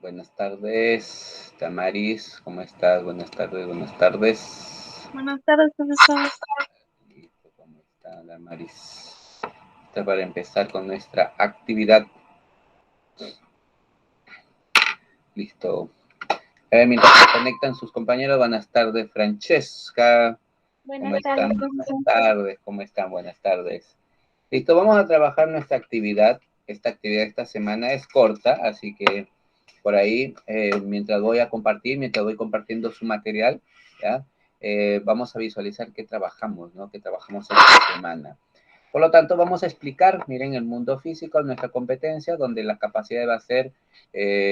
Buenas tardes, Tamaris, ¿cómo estás? Buenas tardes, buenas tardes. Buenas tardes, profesor. Listo, ¿cómo está Tamaris? Está para empezar con nuestra actividad. Listo. Mientras se conectan sus compañeros, buenas tardes, Francesca. ¿Cómo Buenas tardes, están? profesor. Buenas tardes, ¿cómo están? Buenas tardes. Listo, vamos a trabajar nuestra actividad. Esta actividad esta semana es corta, así que por ahí, mientras voy compartiendo su material, ¿ya? Vamos a visualizar qué trabajamos, ¿no? Qué trabajamos esta semana. Por lo tanto, vamos a explicar, miren, el mundo físico, nuestra competencia, donde la capacidad va a ser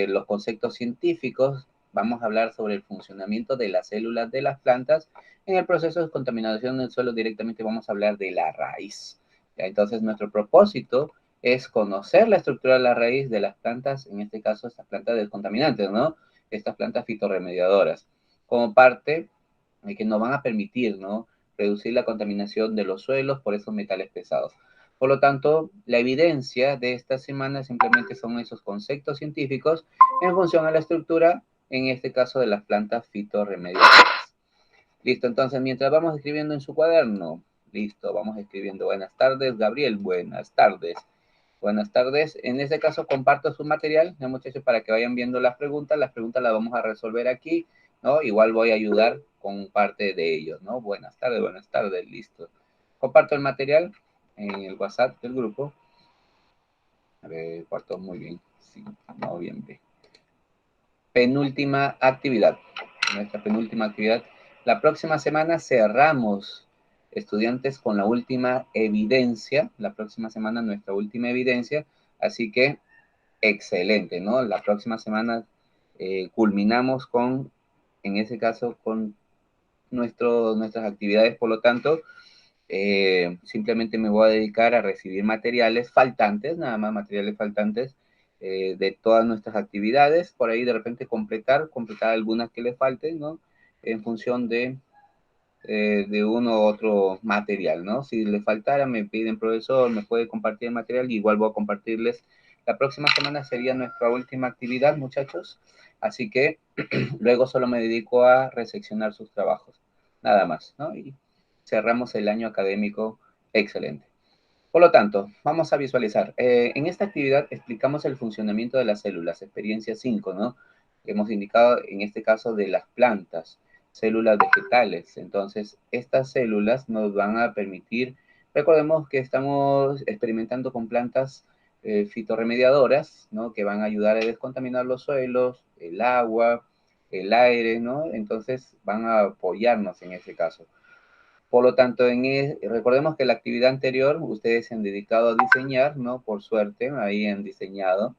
los conceptos científicos. Vamos a hablar sobre el funcionamiento de las células de las plantas. En el proceso de contaminación del suelo directamente vamos a hablar de la raíz. ¿Ya? Entonces, nuestro propósito es conocer la estructura de la raíz de las plantas, en este caso, estas plantas descontaminantes, ¿no? Estas plantas fitorremediadoras, como parte de que nos van a permitir, ¿no? Reducir la contaminación de los suelos por esos metales pesados. Por lo tanto, la evidencia de esta semana simplemente son esos conceptos científicos en función a la estructura, en este caso de las plantas fitorremediadoras. Listo, entonces mientras vamos escribiendo en su cuaderno, listo, vamos escribiendo buenas tardes, Gabriel, buenas tardes. Buenas tardes. En este caso comparto su material, ¿no, muchachos? Para que vayan viendo las preguntas las vamos a resolver aquí, ¿no? Igual voy a ayudar con parte de ellos, ¿no? Buenas tardes, listo. Comparto el material en el WhatsApp del grupo. A ver, cuarto, muy bien. Sí, noviembre. Penúltima actividad. Nuestra penúltima actividad. La próxima semana cerramos, estudiantes, con la última evidencia. La próxima semana nuestra última evidencia. Así que excelente, ¿no? La próxima semana culminamos con, en ese caso, con nuestras actividades. Por lo tanto, simplemente me voy a dedicar a recibir materiales faltantes, nada más materiales faltantes de todas nuestras actividades. Por ahí de repente completar algunas que le falten, ¿no? En función de uno u otro material, ¿no? Si le faltara, me piden, profesor, me puede compartir el material, igual voy a compartirles. La próxima semana sería nuestra última actividad, muchachos, así que luego solo me dedico a reseccionar sus trabajos, nada más, ¿no? Y cerramos el año académico excelente. Por lo tanto, vamos a visualizar. En esta actividad explicamos el funcionamiento de las células, experiencia 5, ¿no? Hemos indicado en este caso de las plantas, células vegetales. Entonces, estas células nos van a permitir, recordemos que estamos experimentando con plantas fitorremediadoras, ¿no? Que van a ayudar a descontaminar los suelos, el agua, el aire, ¿no? Entonces, van a apoyarnos en ese caso. Por lo tanto, recordemos que la actividad anterior ustedes se han dedicado a diseñar, ¿no? Por suerte, ahí han diseñado,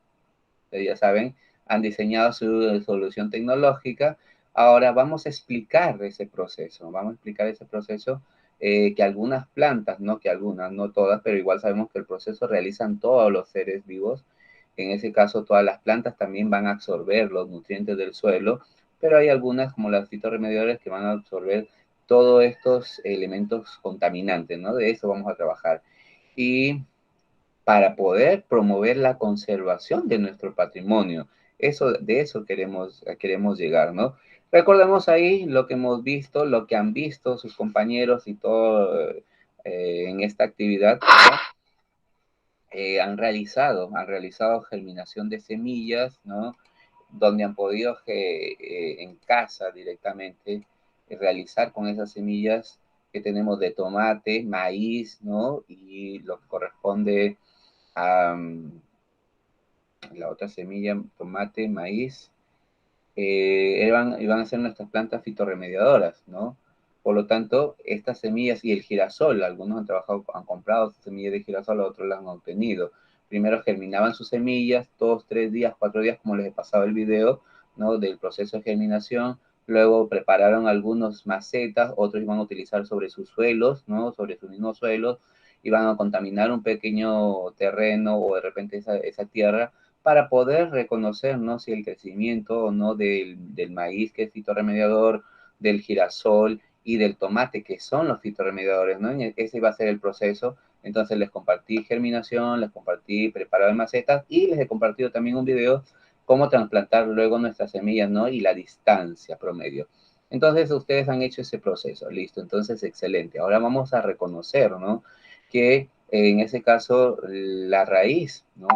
ya saben, han diseñado su solución tecnológica. Ahora vamos a explicar ese proceso, vamos a explicar ese proceso que algunas plantas, no que algunas, no todas, pero igual sabemos que el proceso realizan todos los seres vivos. En ese caso, todas las plantas también van a absorber los nutrientes del suelo, pero hay algunas, como las fitorremediadores, que van a absorber todos estos elementos contaminantes, ¿no? De eso vamos a trabajar. Y para poder promover la conservación de nuestro patrimonio. De eso queremos llegar, ¿no? Recordemos ahí lo que hemos visto, lo que han visto sus compañeros y todo en esta actividad, ¿no? Han realizado germinación de semillas, ¿no? Donde han podido en casa directamente realizar con esas semillas que tenemos de tomate, maíz, ¿no? Y lo que corresponde a la otra semilla, tomate, maíz, iban a ser nuestras plantas fitorremediadoras, ¿no? Por lo tanto, estas semillas y el girasol, algunos han comprado semillas de girasol, otros las han obtenido. Primero germinaban sus semillas, 2, 3 días, 4 días, como les he pasado el video, ¿no? Del proceso de germinación. Luego prepararon algunos macetas, otros iban a utilizar sobre sus suelos, ¿no? Sobre sus mismos suelos, iban a contaminar un pequeño terreno o de repente esa tierra para poder reconocer, ¿no? Si el crecimiento o no del maíz, que es fitorremediador, del girasol y del tomate, que son los fitorremediadores, ¿no? Ese va a ser el proceso. Entonces les compartí germinación, les compartí preparado en macetas y les he compartido también un video cómo trasplantar luego nuestras semillas, ¿no? Y la distancia promedio. Entonces, ustedes han hecho ese proceso, listo, entonces, excelente. Ahora vamos a reconocer, ¿no? Que en ese caso, la raíz, ¿no?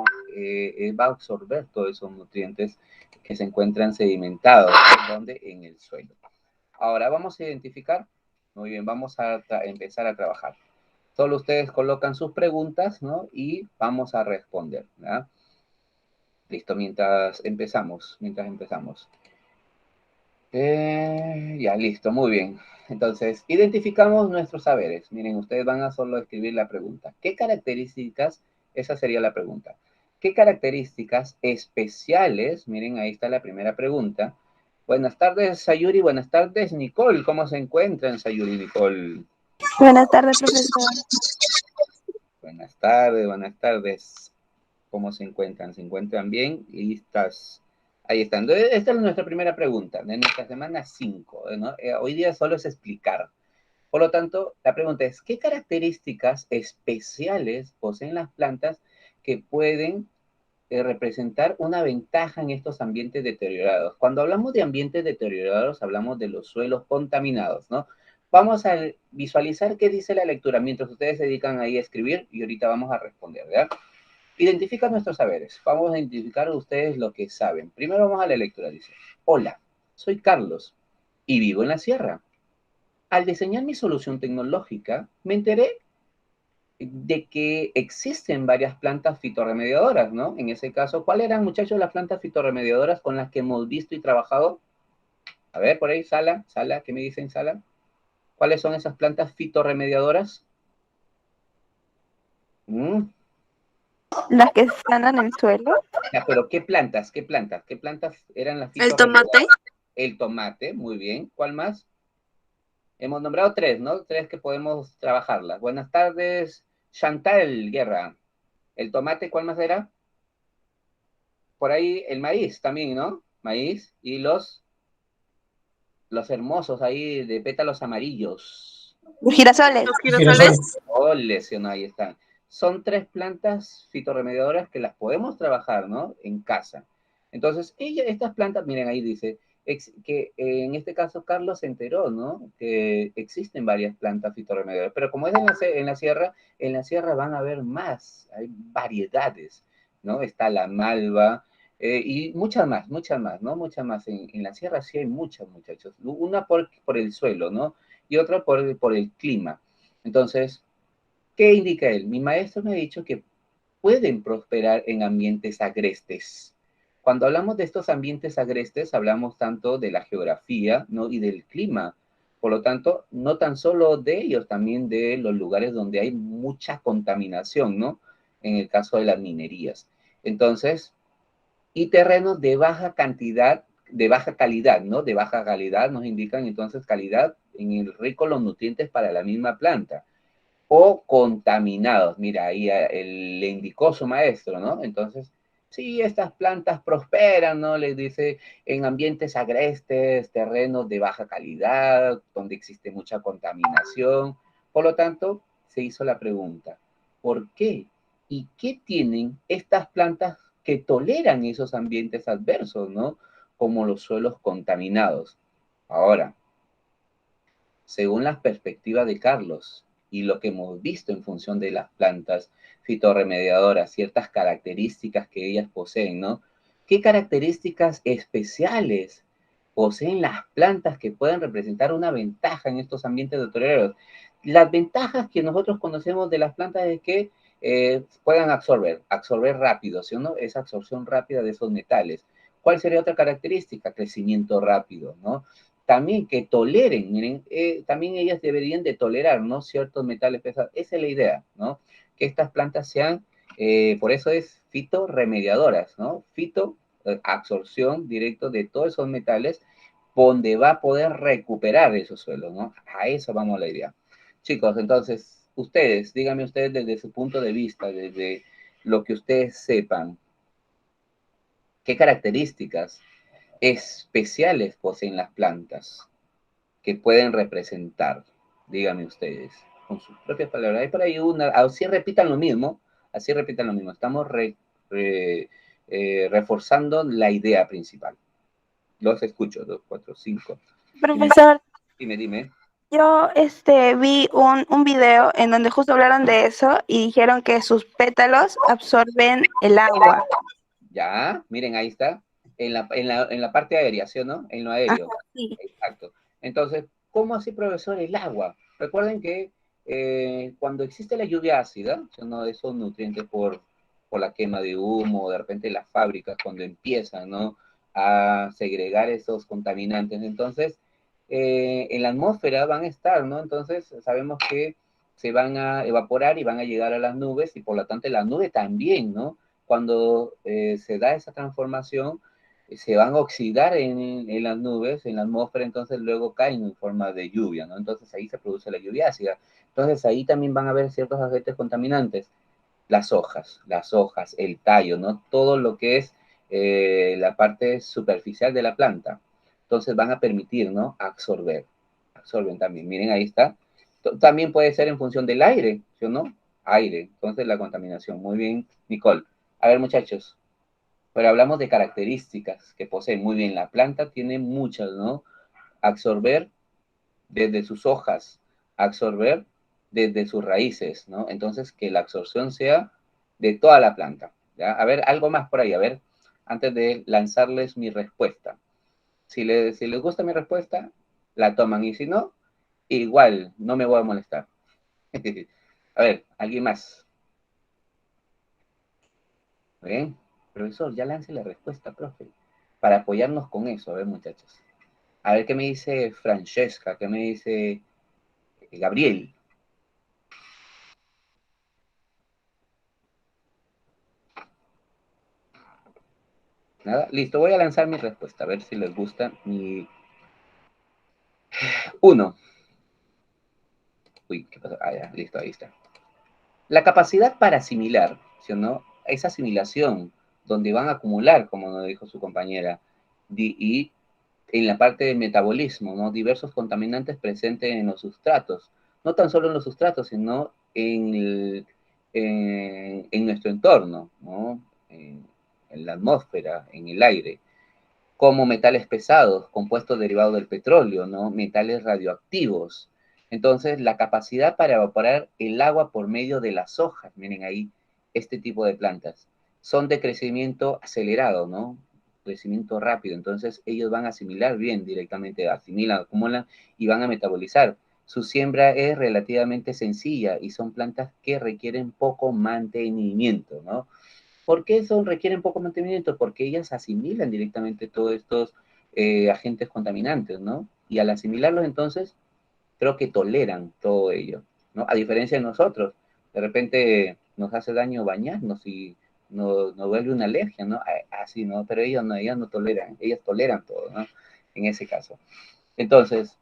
Va a absorber todos esos nutrientes que se encuentran sedimentados, ¿no? ¿Dónde? En el suelo. Ahora vamos a identificar, muy bien, vamos a empezar a trabajar. Solo ustedes colocan sus preguntas, ¿no? Y vamos a responder, ¿ya? Listo, mientras empezamos. Ya, listo, muy bien. Entonces, identificamos nuestros saberes. Miren, ustedes van a solo escribir la pregunta. ¿Qué características? Esa sería la pregunta. ¿Qué características especiales? Miren, ahí está la primera pregunta. Buenas tardes, Sayuri. Buenas tardes, Nicole. ¿Cómo se encuentran, Sayuri y Nicole? Buenas tardes, profesor. Buenas tardes, buenas tardes. ¿Cómo se encuentran? ¿Se encuentran bien? Y ahí están. Entonces, esta es nuestra primera pregunta de nuestra semana 5, ¿no? Hoy día solo es explicar. Por lo tanto, la pregunta es, ¿qué características especiales poseen las plantas que pueden representar una ventaja en estos ambientes deteriorados? Cuando hablamos de ambientes deteriorados, hablamos de los suelos contaminados, ¿no? Vamos a visualizar qué dice la lectura mientras ustedes se dedican ahí a escribir y ahorita vamos a responder, ¿verdad? Identifica nuestros saberes. Vamos a identificar ustedes lo que saben. Primero vamos a la lectura. Dice, hola, soy Carlos y vivo en la sierra. Al diseñar mi solución tecnológica, me enteré de que existen varias plantas fitorremediadoras, ¿no? En ese caso, ¿cuáles eran, muchachos, las plantas fitorremediadoras con las que hemos visto y trabajado? A ver, por ahí, Sala, ¿qué me dicen, Sala? ¿Cuáles son esas plantas fitorremediadoras? ¿Mm? Las que están en el suelo. Ya, pero ¿qué plantas? ¿Qué plantas eran las El tomate. fitorremediadoras? El tomate, muy bien. ¿Cuál más? Hemos nombrado 3, ¿no? 3 que podemos trabajarlas. Buenas tardes, Chantal Guerra. El tomate, ¿cuál más era? Por ahí el maíz también, ¿no? Maíz y los hermosos ahí de pétalos amarillos. Girasoles. Los girasoles. Oh, lesionó, ahí están. Son 3 plantas fitorremediadoras que las podemos trabajar, ¿no? En casa. Entonces, estas plantas, miren, ahí dice, que en este caso Carlos se enteró, ¿no? Que existen varias plantas fitorremediadoras, pero como es en la sierra van a haber más, hay variedades, ¿no? Está la malva, y muchas más, ¿no? Muchas más. En la sierra sí hay muchas, muchachos. Una por el suelo, ¿no? Y otra por el clima. Entonces, ¿qué indica él? Mi maestro me ha dicho que pueden prosperar en ambientes agrestes. Cuando hablamos de estos ambientes agrestes, hablamos tanto de la geografía, ¿no? Y del clima. Por lo tanto, no tan solo de ellos, también de los lugares donde hay mucha contaminación, ¿no? En el caso de las minerías. Entonces, y terrenos de baja cantidad, de baja calidad, ¿no? De baja calidad nos indican entonces calidad en el rico los nutrientes para la misma planta o contaminados. Mira, ahí le indicó su maestro, ¿no? Entonces, sí, estas plantas prosperan, ¿no? Les dice, en ambientes agrestes, terrenos de baja calidad, donde existe mucha contaminación. Por lo tanto, se hizo la pregunta, ¿por qué? ¿Y qué tienen estas plantas que toleran esos ambientes adversos, ¿no? Como los suelos contaminados. Ahora, según las perspectivas de Carlos y lo que hemos visto en función de las plantas fitorremediadoras, ciertas características que ellas poseen, ¿no? ¿Qué características especiales poseen las plantas que pueden representar una ventaja en estos ambientes deteriorados? Las ventajas que nosotros conocemos de las plantas es que puedan absorber rápido, ¿sí o no? Esa absorción rápida de esos metales. ¿Cuál sería otra característica? Crecimiento rápido, ¿no? También que toleren, miren, también ellas deberían de tolerar, ¿no? Ciertos metales pesados. Esa es la idea, ¿no? Que estas plantas sean, por eso es fitorremediadoras, ¿no? Absorción directo de todos esos metales, donde va a poder recuperar esos suelos, ¿no? A eso vamos a la idea. Chicos, entonces, ustedes, díganme ustedes desde su punto de vista, desde lo que ustedes sepan, ¿qué características especiales poseen las plantas que pueden representar? Díganme ustedes, con sus propias palabras. Hay por ahí así repitan lo mismo, Estamos reforzando la idea principal. Los escucho, 2, 4, 5. Profesor, Dime. yo vi un video en donde justo hablaron de eso y dijeron que sus pétalos absorben el agua. Ya, miren, ahí está. En la parte aérea, ¿sí o no? En lo Ajá, aéreo. sí. Exacto. Entonces, ¿cómo así, profesor, el agua? Recuerden que cuando existe la lluvia ácida, ¿sí o no? Esos nutrientes por la quema de humo, de repente las fábricas, cuando empiezan, ¿no? A segregar esos contaminantes, entonces, en la atmósfera van a estar, ¿no? Entonces, sabemos que se van a evaporar y van a llegar a las nubes y por lo tanto la nube también, ¿no? Cuando se da esa transformación, se van a oxidar en las nubes, en la atmósfera, entonces luego caen en forma de lluvia, ¿no? Entonces ahí se produce la lluvia ácida. Entonces ahí también van a haber ciertos agentes contaminantes, las hojas, el tallo, ¿no? Todo lo que es la parte superficial de la planta. Entonces van a permitir, ¿no? Absorben también. Miren, ahí está. También puede ser en función del aire, ¿sí o no? Aire. Entonces la contaminación. Muy bien, Nicole. A ver, muchachos, pero hablamos de características que posee. Muy bien, la planta tiene muchas, ¿no? Absorber desde sus hojas, absorber desde sus raíces, ¿no? Entonces, que la absorción sea de toda la planta, ¿ya? A ver, algo más por ahí, a ver, antes de lanzarles mi respuesta. Si les gusta mi respuesta, la toman, y si no, igual, no me voy a molestar. A ver, ¿alguien más? ¿Bien? Profesor, ya lance la respuesta, profe, para apoyarnos con eso, a ver, muchachos. A ver qué me dice Francesca, qué me dice Gabriel. Nada, listo, voy a lanzar mi respuesta, a ver si les gusta mi... Uno. Uy, ¿qué pasó? Ah, ya, listo, ahí está. La capacidad para asimilar, ¿sí o no? Esa asimilación, donde van a acumular, como nos dijo su compañera, y en la parte de metabolismo, ¿no? Diversos contaminantes presentes en los sustratos. No tan solo en los sustratos, sino en nuestro entorno, ¿no? En la atmósfera, en el aire, como metales pesados, compuestos derivados del petróleo, ¿no? Metales radioactivos. Entonces, la capacidad para evaporar el agua por medio de las hojas, miren ahí, este tipo de plantas, son de crecimiento acelerado, ¿no? Crecimiento rápido. Entonces, ellos van a asimilar bien directamente, asimilan, acumulan y van a metabolizar. Su siembra es relativamente sencilla y son plantas que requieren poco mantenimiento, ¿no? ¿Por qué eso requieren poco mantenimiento? Porque ellas asimilan directamente todos estos agentes contaminantes, ¿no? Y al asimilarlos, entonces, creo que toleran todo ello, ¿no? A diferencia de nosotros, de repente nos hace daño bañarnos y nos vuelve una alergia, ¿no? Así, ¿no? Pero ellas no toleran, ellas toleran todo, ¿no? En ese caso. Entonces,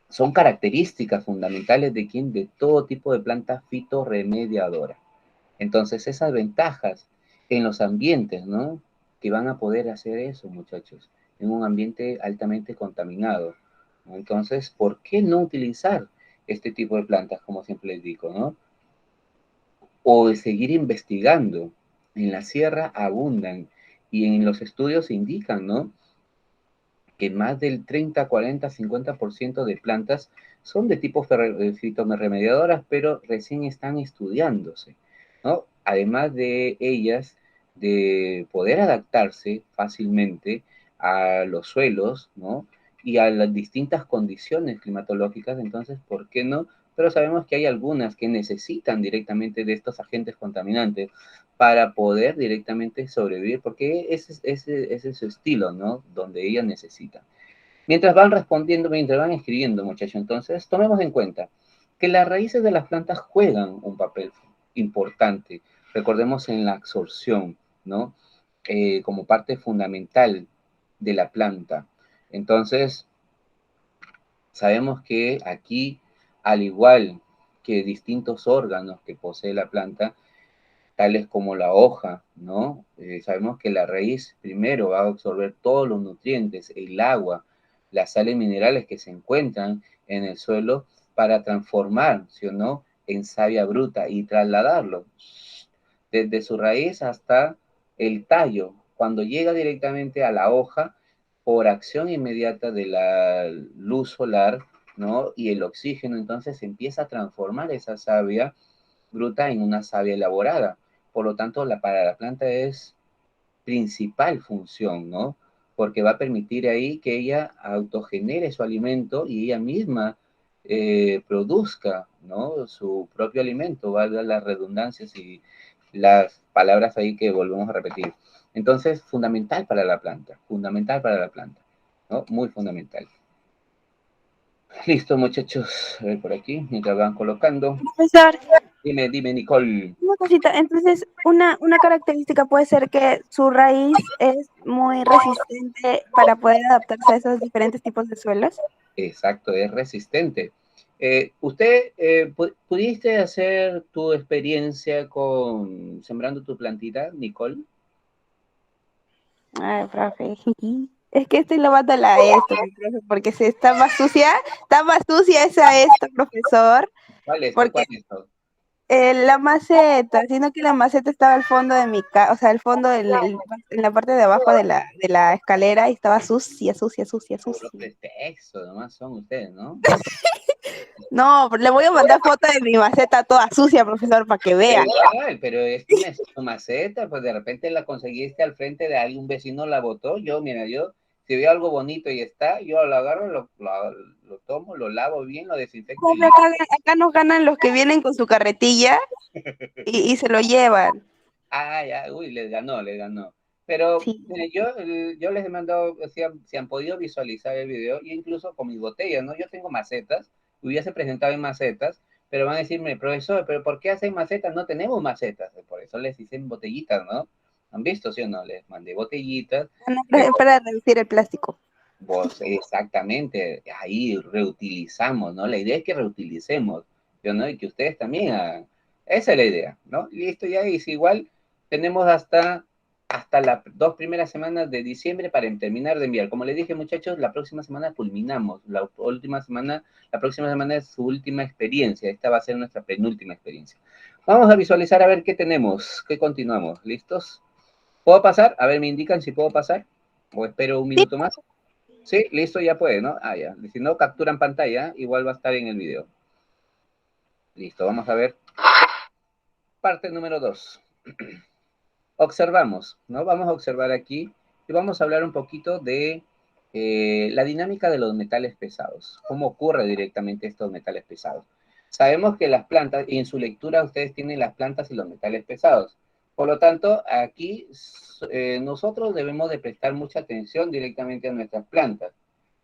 son características fundamentales de quién, de todo tipo de planta fitorremediadora. Entonces, esas ventajas en los ambientes, ¿no? Que van a poder hacer eso, muchachos, en un ambiente altamente contaminado, ¿no? Entonces, ¿por qué no utilizar este tipo de plantas, como siempre les digo, ¿no? O de seguir investigando. En la sierra abundan y en los estudios indican, ¿no? Que más del 30, 40, 50% de plantas son de tipo fitorremediadoras, pero recién están estudiándose, ¿no? Además de ellas, de poder adaptarse fácilmente a los suelos, ¿no? Y a las distintas condiciones climatológicas, entonces, ¿por qué no? Pero sabemos que hay algunas que necesitan directamente de estos agentes contaminantes para poder directamente sobrevivir, porque ese es su estilo, ¿no? Donde ellas necesitan. Mientras van respondiendo, mientras van escribiendo, muchachos, entonces, tomemos en cuenta que las raíces de las plantas juegan un papel importante. Recordemos en la absorción, ¿no? Como parte fundamental de la planta. Entonces, sabemos que aquí, al igual que distintos órganos que posee la planta, tales como la hoja, ¿no? Sabemos que la raíz primero va a absorber todos los nutrientes, el agua, las sales minerales que se encuentran en el suelo para transformar, ¿sí o no?, en savia bruta y trasladarlo desde su raíz hasta el tallo, cuando llega directamente a la hoja, por acción inmediata de la luz solar, ¿no? Y el oxígeno, entonces se empieza a transformar esa savia bruta en una savia elaborada. Por lo tanto, para la planta es principal función, ¿no? Porque va a permitir ahí que ella autogenere su alimento y ella misma produzca, ¿no? Su propio alimento, valga las redundancias y las palabras ahí que volvemos a repetir. Entonces, fundamental para la planta, ¿no? Muy fundamental. Listo, muchachos, a ver por aquí, mientras van colocando. Profesor, Dime, Nicole. una cosita, entonces una característica puede ser que su raíz es muy resistente para poder adaptarse a esos diferentes tipos de suelos. Exacto, es resistente. ¿Usted pudiste hacer tu experiencia con sembrando tu plantita, Nicole? Ay, profe. Es que estoy lavando la esto, mi profe, porque se está más sucia esa esto, profesor, ¿Cuál es esto? porque ¿Cuál es esto? la maceta, sino que la maceta estaba al fondo de mi casa, o sea, al fondo en la parte de abajo de la escalera y estaba sucia, sucia, sucia, Puro sucia. pretexto, nomás son ustedes, ¿no? No, le voy a mandar foto de mi maceta toda sucia, profesor, para que Da vea. igual, pero tu maceta, pues de repente la conseguiste al frente de alguien, un vecino la botó. Yo, mira, yo, si veo algo bonito y está, yo lo agarro, lo tomo, lo lavo bien, lo desinfecto y Profe, listo. acá nos ganan los que vienen con su carretilla y se lo llevan. Ah, ya, uy, les ganó, les ganó. Pero Sí. mire, yo les he mandado, si han podido visualizar el video, y incluso con mis botellas, ¿no? Yo tengo macetas, hubiese presentado en macetas, pero van a decirme, profesor, ¿pero por qué hacen macetas? No tenemos macetas, por eso les hice botellitas, ¿no? ¿Han visto, sí o no? Les mandé botellitas, Ah, no, que para reducir el plástico. vos, exactamente, ahí reutilizamos, ¿no? La idea es que reutilicemos, ¿yo no? Y que ustedes también hagan. Esa es la idea, ¿no? Listo, ya es igual, tenemos hasta las 2 primeras semanas de diciembre para terminar de enviar. Como les dije, muchachos, la próxima semana culminamos, la próxima semana es su última experiencia, esta va a ser nuestra penúltima experiencia. Vamos a visualizar a ver qué tenemos, qué continuamos, ¿listos? ¿Puedo pasar? A ver, me indican si puedo pasar, o espero un Sí, minuto más. Sí, listo, ya puede, ¿no? Ah, ya. Si no capturan pantalla, igual va a estar en el video. Listo, vamos a ver. Parte número 2. Observamos, ¿no? Vamos a observar aquí y vamos a hablar un poquito de la dinámica de los metales pesados. ¿Cómo ocurre directamente estos metales pesados? Sabemos que las plantas, y en su lectura ustedes tienen las plantas y los metales pesados. Por lo tanto, aquí nosotros debemos de prestar mucha atención directamente a nuestras plantas.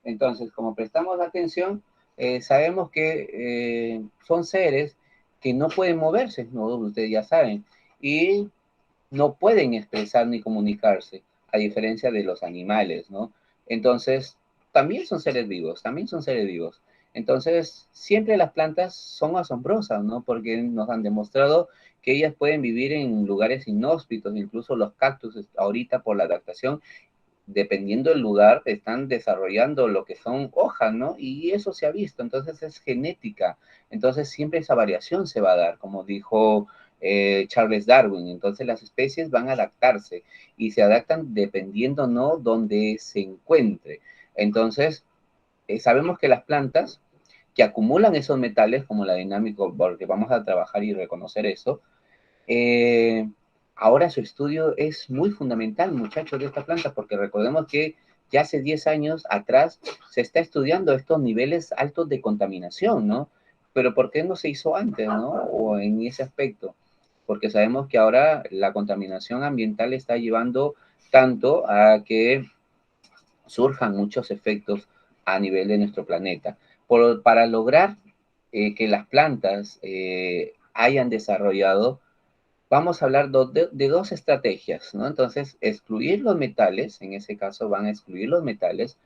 Entonces, como prestamos atención, sabemos que son seres que no pueden moverse, ¿no? Ustedes ya saben, y no pueden expresar ni comunicarse, a diferencia de los animales, ¿no? Entonces, también son seres vivos, también son seres vivos. Entonces, siempre las plantas son asombrosas, ¿no? Porque nos han demostrado que ellas pueden vivir en lugares inhóspitos, incluso los cactus ahorita por la adaptación dependiendo del lugar, están desarrollando lo que son hojas, ¿no? Y eso se ha visto, entonces es genética, entonces siempre esa variación se va a dar, como dijo Charles Darwin, entonces las especies van a adaptarse y se adaptan dependiendo, ¿no?, donde se encuentre. Entonces, sabemos que las plantas que acumulan esos metales, como la dinámica, porque vamos a trabajar y reconocer eso, eh, ahora su estudio es muy fundamental, muchachos, de esta planta, porque recordemos que ya hace 10 años atrás se está estudiando estos niveles altos de contaminación, ¿no? Pero ¿por qué no se hizo antes, ¿no? O en ese aspecto. Porque sabemos que ahora la contaminación ambiental está llevando tanto a que surjan muchos efectos a nivel de nuestro planeta. Para lograr que las plantas hayan desarrollado, vamos a hablar de dos estrategias, ¿no? Entonces, excluir los metales, en ese caso van a excluir los metales,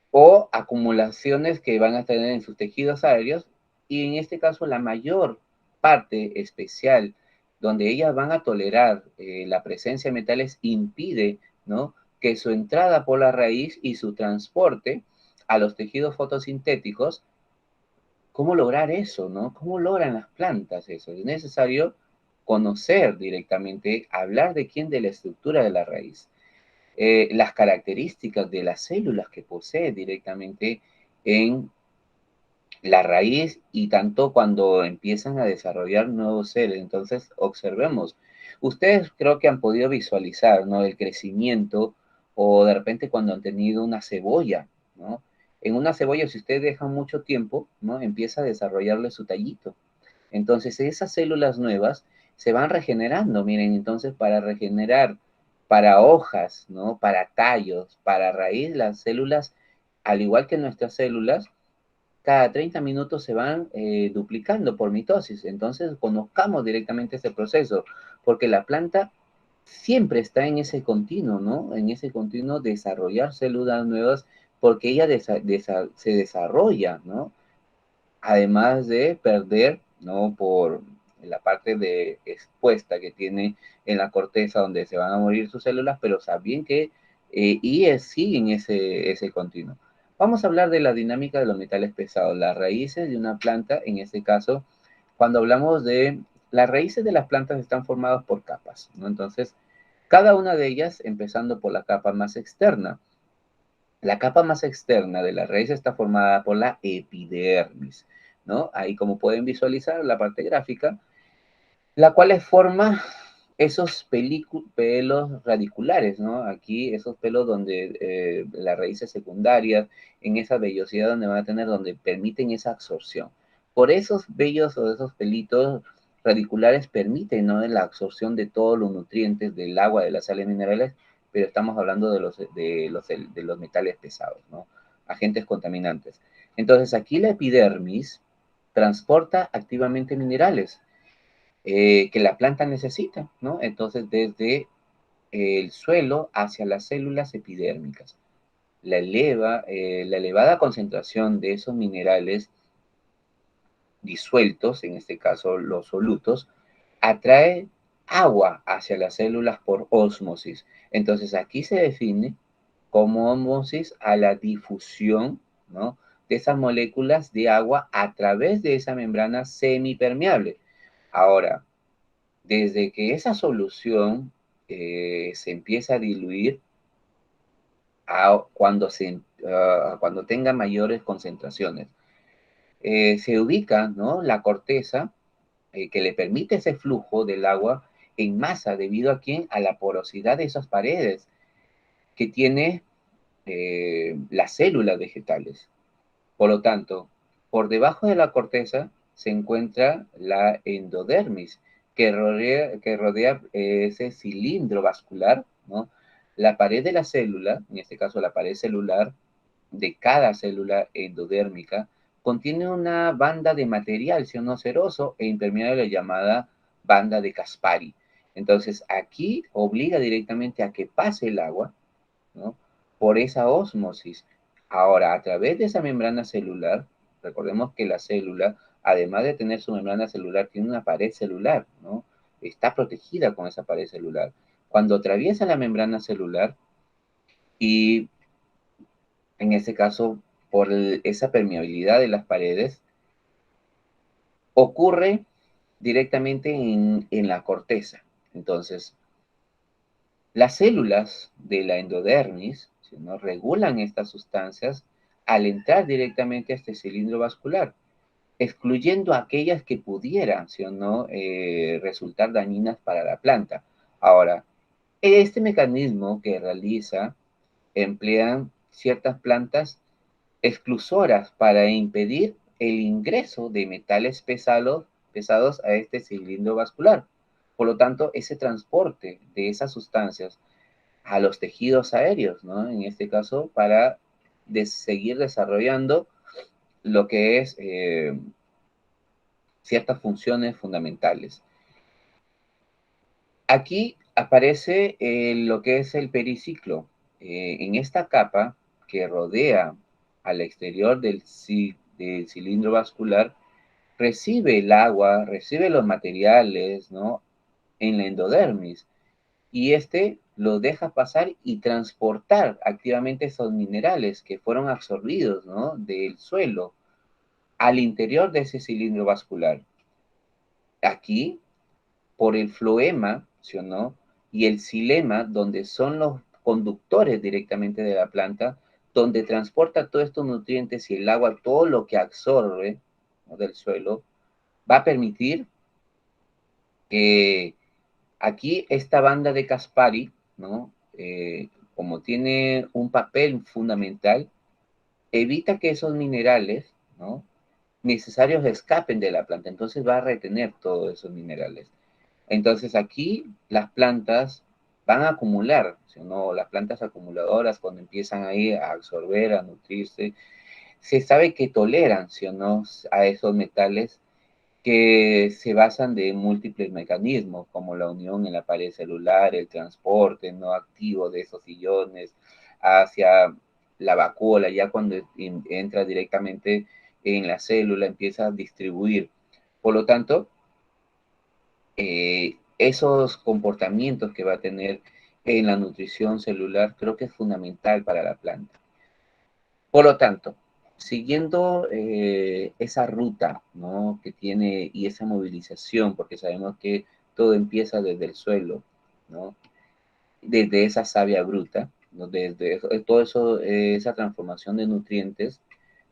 o acumulaciones que van a tener en sus tejidos aéreos, y en este caso la mayor parte especial donde ellas van a tolerar la presencia de metales impide, ¿no?, que su entrada por la raíz y su transporte a los tejidos fotosintéticos. ¿Cómo lograr eso, no? ¿Cómo logran las plantas eso? Es necesario conocer directamente, hablar de quién, de la estructura de la raíz, las características de las células que posee directamente en la raíz y tanto cuando empiezan a desarrollar nuevos seres. Entonces, observemos. Ustedes creo que han podido visualizar, ¿no? El crecimiento o de repente cuando han tenido una cebolla, ¿no? En una cebolla, si ustedes dejan mucho tiempo, ¿no? Empieza a desarrollarle su tallito. Entonces, esas células nuevas se van regenerando. Miren, entonces, para regenerar, para hojas, ¿no? Para tallos, para raíz, las células, al igual que nuestras células, cada 30 minutos se van duplicando por mitosis. Entonces, conozcamos directamente ese proceso, porque la planta siempre está en ese continuo, ¿no? En ese continuo desarrollar células nuevas, porque ella se desarrolla, ¿no? Además de perder, ¿no? Por la parte de expuesta que tiene en la corteza donde se van a morir sus células, pero saben que siguen ese continuo. Vamos a hablar de la dinámica de los metales pesados, las raíces de una planta, en este caso, cuando hablamos de las raíces de las plantas están formadas por capas, ¿no? Entonces, cada una de ellas, empezando por la capa más externa. La capa más externa de la raíz está formada por la epidermis, ¿no? Ahí como pueden visualizar la parte gráfica, la cual forma esos pelos radiculares, ¿no? Aquí esos pelos donde las raíces secundarias, en esa vellosidad donde van a tener, donde permiten esa absorción. Por esos vellos o esos pelitos radiculares permiten, ¿no? La absorción de todos los nutrientes del agua, de las sales minerales, pero estamos hablando de los metales pesados, ¿no? Agentes contaminantes. Entonces aquí la epidermis transporta activamente minerales que la planta necesita, ¿no? Entonces, desde el suelo hacia las células epidérmicas. La elevada concentración de esos minerales disueltos, en este caso los solutos, atrae agua hacia las células por ósmosis. Entonces, aquí se define como ósmosis a la difusión, ¿no? De esas moléculas de agua a través de esa membrana semipermeable. Ahora, desde que esa solución se empieza a diluir cuando tenga mayores concentraciones. Se ubica, ¿no? La corteza que le permite ese flujo del agua en masa debido a quién? A la porosidad de esas paredes que tiene las células vegetales. Por lo tanto, por debajo de la corteza se encuentra la endodermis, que rodea ese cilindro vascular, ¿no? La pared de la célula, en este caso la pared celular de cada célula endodérmica, contiene una banda de material cianoceroso e impermeable llamada banda de Caspari. Entonces, aquí obliga directamente a que pase el agua, ¿no? Por esa ósmosis. Ahora, a través de esa membrana celular, recordemos que la célula, además de tener su membrana celular, tiene una pared celular, ¿no? Está protegida con esa pared celular. Cuando atraviesa la membrana celular y, en este caso, por esa permeabilidad de las paredes, ocurre directamente en la corteza. Entonces, las células de la endodermis, ¿sí, no? Regulan estas sustancias al entrar directamente a este cilindro vascular, excluyendo aquellas que pudieran, ¿sí o no?, resultar dañinas para la planta. Ahora, este mecanismo que realiza emplean ciertas plantas exclusoras para impedir el ingreso de metales pesados a este cilindro vascular. Por lo tanto, ese transporte de esas sustancias a los tejidos aéreos, ¿no? En este caso, para seguir desarrollando lo que es ciertas funciones fundamentales. Aquí aparece lo que es el periciclo. En esta capa que rodea al exterior del cilindro vascular, recibe el agua, recibe los materiales, ¿no? En la endodermis, y este lo deja pasar y transportar activamente esos minerales que fueron absorbidos, ¿no? Del suelo al interior de ese cilindro vascular. Aquí por el floema, ¿sí o no? Y el xilema, donde son los conductores directamente de la planta, donde transporta todos estos nutrientes y el agua, todo lo que absorbe, ¿no?, del suelo, va a permitir que aquí esta banda de Caspari, ¿no? Como tiene un papel fundamental, evita que esos minerales, ¿no?, necesarios escapen de la planta, entonces va a retener todos esos minerales. Entonces aquí las plantas van a acumular, ¿sí o no? Las plantas acumuladoras cuando empiezan ahí a absorber, a nutrirse, se sabe que toleran, ¿sí o no?, a esos metales que se basan de múltiples mecanismos, como la unión en la pared celular, el transporte no activo de esos iones hacia la vacuola, ya cuando entra directamente en la célula, empieza a distribuir. Por lo tanto, esos comportamientos que va a tener en la nutrición celular creo que es fundamental para la planta. Por lo tanto, siguiendo esa ruta, ¿no?, que tiene y esa movilización, porque sabemos que todo empieza desde el suelo, ¿no?, desde esa savia bruta, ¿no?, desde todo eso, esa transformación de nutrientes,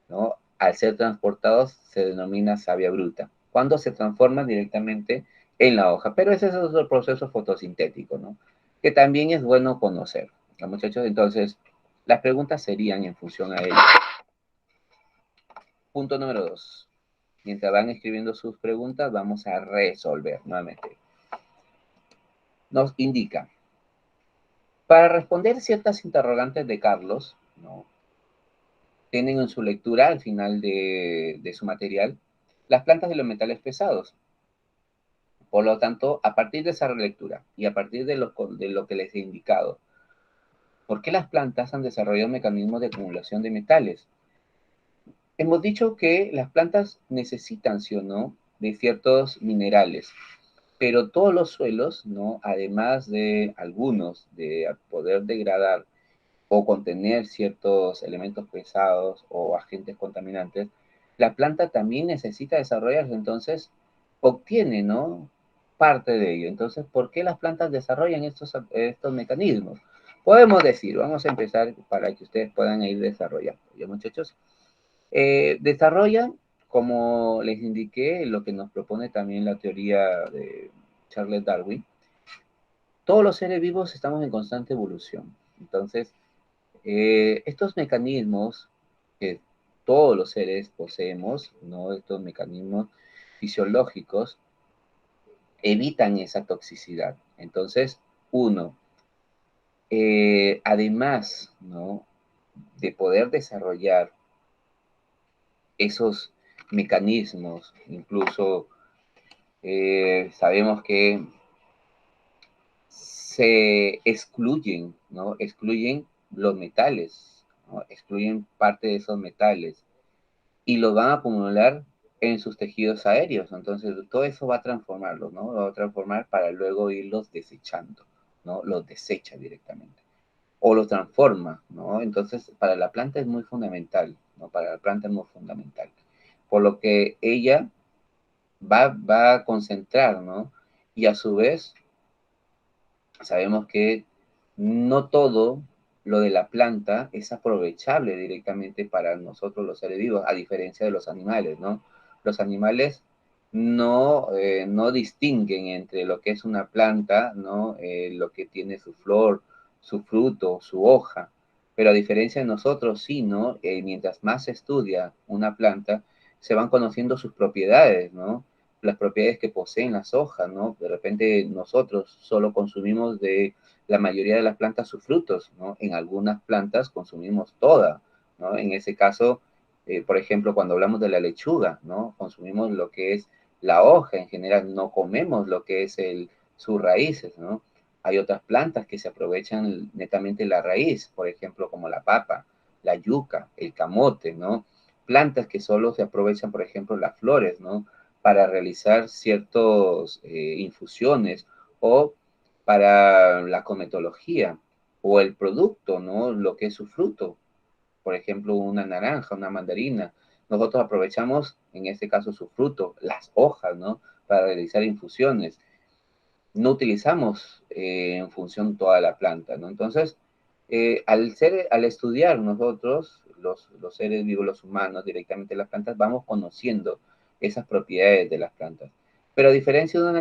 ¿no?, al ser transportados se denomina savia bruta, cuando se transforma directamente en la hoja. Pero ese es otro proceso fotosintético, ¿no?, que también es bueno conocer, ¿no, muchachos? Entonces, las preguntas serían en función a ello. Punto número 2. Mientras van escribiendo sus preguntas, vamos a resolver nuevamente. Nos indica, para responder ciertas interrogantes de Carlos, ¿no?, tienen en su lectura, al final de su material, las plantas de los metales pesados. Por lo tanto, a partir de esa lectura y a partir de lo que les he indicado, ¿por qué las plantas han desarrollado mecanismos de acumulación de metales? Hemos dicho que las plantas necesitan, ¿sí o no?, de ciertos minerales, pero todos los suelos, ¿no?, además de algunos de poder degradar o contener ciertos elementos pesados o agentes contaminantes, la planta también necesita desarrollarse, entonces obtiene, ¿no?, parte de ello. Entonces, ¿por qué las plantas desarrollan estos mecanismos? Podemos decir, vamos a empezar para que ustedes puedan ir desarrollando. ¿Ya, muchachos? Desarrollan, como les indiqué, lo que nos propone también la teoría de Charles Darwin. Todos los seres vivos estamos en constante evolución. Entonces, estos mecanismos que todos los seres poseemos, ¿no?, estos mecanismos fisiológicos, evitan esa toxicidad. Entonces, uno, además, ¿no?, de poder desarrollar esos mecanismos, incluso sabemos que se excluyen, ¿no?, excluyen los metales, ¿no?, excluyen parte de esos metales y los van a acumular en sus tejidos aéreos. Entonces, todo eso va a transformarlos, ¿no? Va a transformar para luego irlos desechando, ¿no? Los desecha directamente. O los transforma, ¿no? Entonces, para la planta es muy fundamental, ¿no? Para la planta es muy fundamental. Por lo que ella va a concentrar, ¿no? Y a su vez, sabemos que no todo lo de la planta es aprovechable directamente para nosotros los seres vivos, a diferencia de los animales, ¿no? Los animales no distinguen entre lo que es una planta, ¿no? Lo que tiene su flor, su fruto, su hoja, pero a diferencia de nosotros, sí, ¿no? Mientras más se estudia una planta, se van conociendo sus propiedades, ¿no? Las propiedades que poseen las hojas, ¿no? De repente nosotros solo consumimos de la mayoría de las plantas sus frutos, ¿no? En algunas plantas consumimos toda, ¿no? En ese caso, por ejemplo, cuando hablamos de la lechuga, ¿no? Consumimos lo que es la hoja en general, no comemos lo que es sus raíces, ¿no? Hay otras plantas que se aprovechan netamente la raíz, por ejemplo, como la papa, la yuca, el camote, ¿no? Plantas que solo se aprovechan, por ejemplo, las flores, ¿no? Para realizar ciertas infusiones o para la cometología o el producto, ¿no? Lo que es su fruto, por ejemplo, una naranja, una mandarina. Nosotros aprovechamos, en este caso, su fruto, las hojas, ¿no? Para realizar infusiones. no utilizamos en función toda la planta, ¿no? Entonces, al estudiar nosotros, los seres vivos, los humanos, directamente las plantas, vamos conociendo esas propiedades de las plantas. Pero a diferencia de un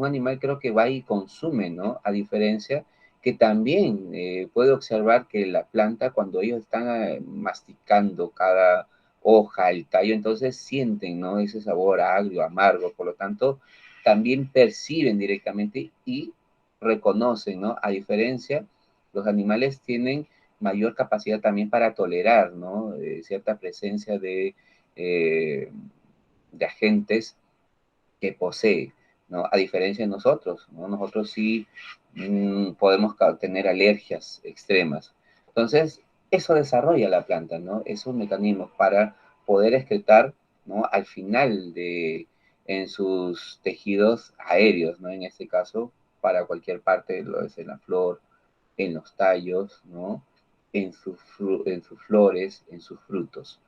animal creo que va y consume, ¿no? A diferencia que también puede observar que la planta, cuando ellos están masticando cada hoja, el tallo, entonces sienten, ¿no? Ese sabor agrio, amargo, por lo tanto, también perciben directamente y reconocen, ¿no? A diferencia, los animales tienen mayor capacidad también para tolerar, ¿no? Cierta presencia eh, de agentes que posee, ¿no? A diferencia de nosotros, ¿no? Nosotros sí podemos tener alergias extremas. Entonces, eso desarrolla la planta, ¿no? Esos mecanismos para poder excretar, ¿no? Al final en sus tejidos aéreos, ¿no? En este caso, para cualquier parte, lo es en la flor, en los tallos, ¿no? En sus flores, en sus frutos.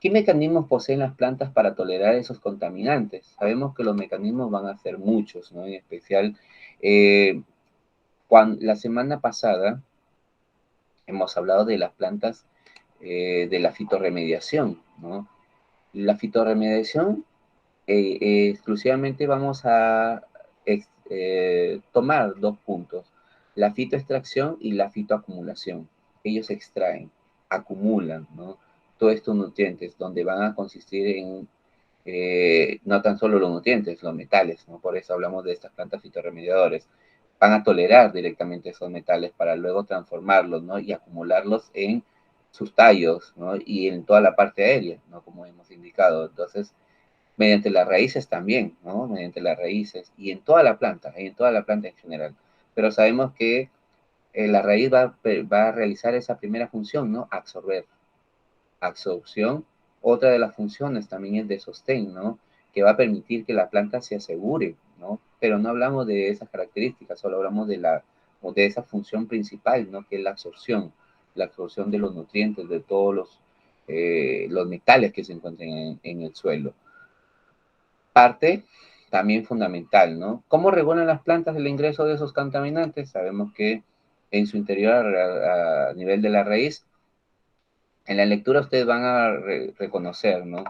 ¿Qué mecanismos poseen las plantas para tolerar esos contaminantes? Sabemos que los mecanismos van a ser muchos, ¿no? En especial, eh, la semana pasada hemos hablado de las plantas de la fitorremediación, ¿no? La fitorremediación, exclusivamente vamos a tomar dos puntos, la fitoextracción y la fitoacumulación. Ellos extraen, acumulan, ¿no? Todos estos nutrientes, donde van a consistir en no tan solo los nutrientes, los metales, ¿no? Por eso hablamos de estas plantas fitorremediadores. Van a tolerar directamente esos metales para luego transformarlos, ¿no? Y acumularlos en sus tallos, ¿no? Y en toda la parte aérea, ¿no? Como hemos indicado. Entonces, mediante las raíces también, ¿no? Mediante las raíces y en toda la planta en general. Pero sabemos que la raíz va a realizar esa primera función, ¿no? Absorber. Absorción, otra de las funciones también es de sostén, ¿no? Que va a permitir que la planta se asegure, ¿no? Pero no hablamos de esas características, solo hablamos de esa función principal, ¿no? Que es la absorción de los nutrientes, de todos los metales que se encuentran en el suelo. Parte también fundamental, ¿no? ¿Cómo regulan las plantas el ingreso de esos contaminantes? Sabemos que en su interior, a nivel de la raíz, en la lectura ustedes van a reconocer, ¿no?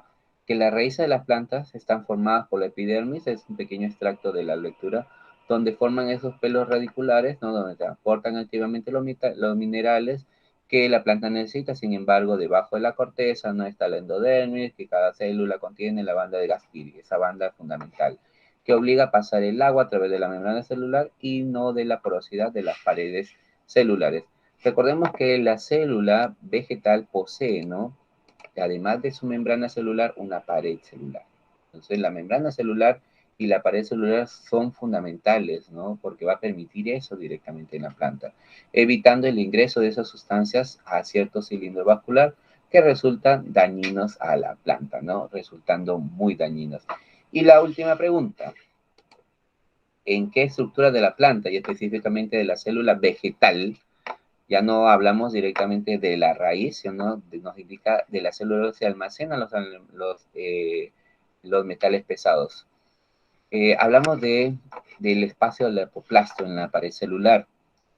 Que las raíces de las plantas están formadas por la epidermis, es un pequeño extracto de la lectura, donde forman esos pelos radiculares, ¿no? Donde transportan activamente los minerales que la planta necesita. Sin embargo, debajo de la corteza no está la endodermis, que cada célula contiene la banda de Gasperi, esa banda fundamental, que obliga a pasar el agua a través de la membrana celular y no de la porosidad de las paredes celulares. Recordemos que la célula vegetal posee, ¿no? Además de su membrana celular, una pared celular. Entonces, la membrana celular y la pared celular son fundamentales, ¿no? Porque va a permitir eso directamente en la planta, evitando el ingreso de esas sustancias a cierto cilindro vascular que resultan dañinos a la planta, ¿no? Resultando muy dañinos. Y la última pregunta, ¿en qué estructura de la planta y específicamente de la célula vegetal? Ya no hablamos directamente de la raíz, sino nos indica de la célula donde se almacenan los metales pesados. Hablamos del espacio del apoplasto en la pared celular.